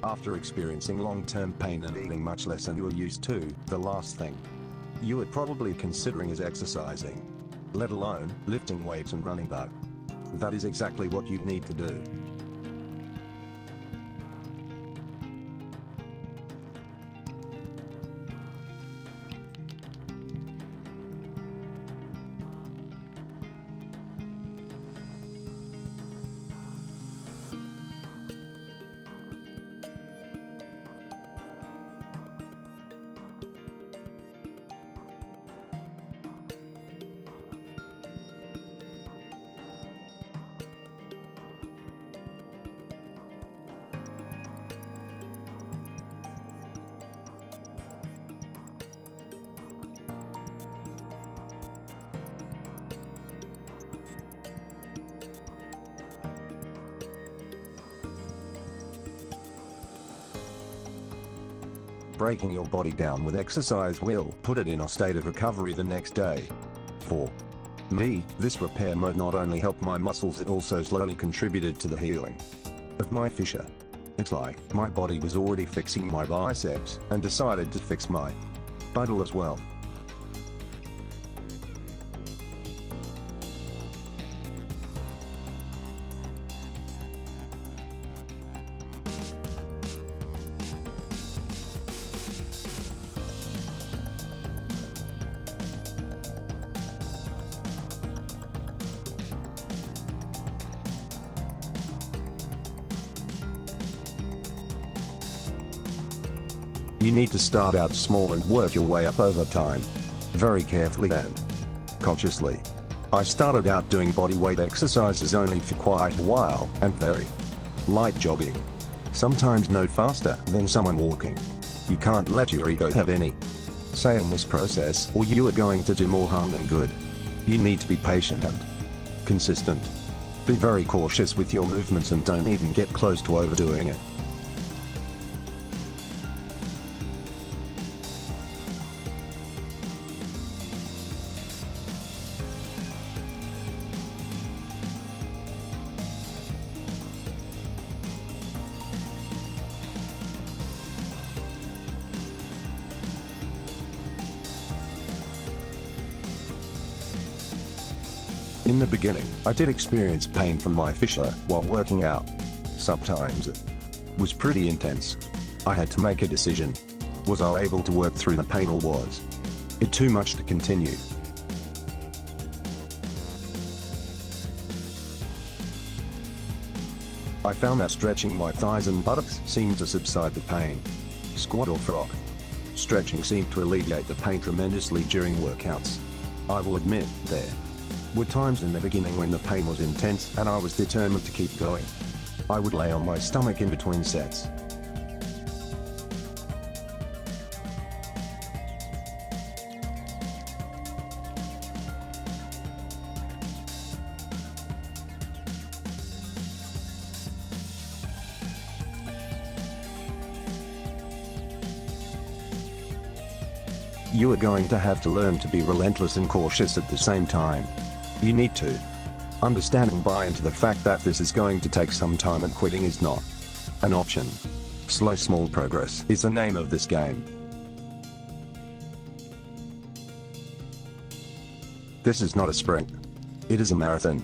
After experiencing long-term pain and eating much less than you are used to, the last thing you are probably considering is exercising, let alone lifting weights and running back. That is exactly what you need to do. Breaking your body down with exercise will put it in a state of recovery the next day. For me, this repair mode not only helped my muscles, it also slowly contributed to the healing of my fissure. It's like my body was already fixing my biceps and decided to fix my buttock as well. You need to start out small and work your way up over time. Very carefully and consciously. I started out doing bodyweight exercises only for quite a while, and very light jogging. Sometimes no faster than someone walking. You can't let your ego have any say in this process, or you are going to do more harm than good. You need to be patient and consistent. Be very cautious with your movements and don't even get close to overdoing it. In the beginning, I did experience pain from my fissure while working out. Sometimes it was pretty intense. I had to make a decision. Was I able to work through the pain, or was it too much to continue? I found that stretching my thighs and buttocks seemed to subside the pain. Squat or frog stretching seemed to alleviate the pain tremendously during workouts. I will admit, there were times in the beginning when the pain was intense and I was determined to keep going. I would lay on my stomach in between sets. You are going to have to learn to be relentless and cautious at the same time. You need to understand and buy into the fact that this is going to take some time, and quitting is not an option. Slow small progress is the name of this game. This is not a sprint. It is a marathon.